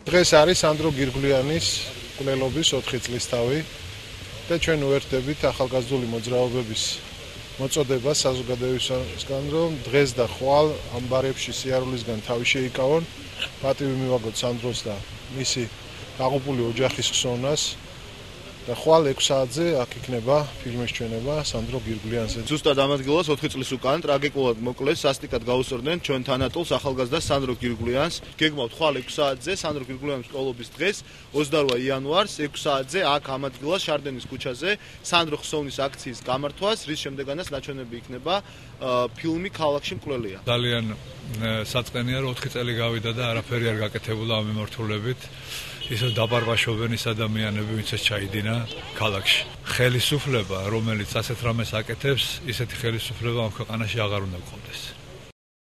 დღეს არის სანდრო გირგვლიანის მკვლელობის 4 წლისთავი და ჩვენ უერთდებით ახალგაზრდული მოძრაობების მოწოდება საზოგადოებისგან, რომ დღეს და ხვალ ამ ბარებში სიარულისგან თავი შეიკავონ, პატივი მივაგოთ სანდროს და მისი დაღუპული ოჯახის ხსოვნას. და ხვალ 6 საათზე აქ იქნება ფილმის ჩვენება სანდრო გირგვლიანზე. ზუსტად ამ ადგილას 4 წლის უკან ტრაგიკულად მოკლეს სასტიკად გაუსწორდნენ ჩვენ თანატოლს ახალგაზრდა სანდრო გირგვლიანს. გეგმავთ ხვალ 6 საათზე სანდრო გირგვლიანის მკვლელობის დღეს 28 იანვარს 6 საათზე აქ ამ ადგილას შარდენის ქუჩაზე სანდრო ხსოვნის აქციის გამართვას, რის შემდეგაც ნაჩვენები იქნება ფილმი ქალაქში მკვლელია. ძალიან საწყენია რომ 4 წელი გავიდა და არაფერი არ გაკეთებულა ამ მიმართულებით. ისე დაბარბაშობენ ის ადამიანები, ვინც ეს ჩაიდინა ქალაქში. ხელისუფლება, რომელიც ასეთ რამეს აკეთებს, ისეთი ხელისუფლება ამ ქვეყანაში აღარ უნდა გქონდეს.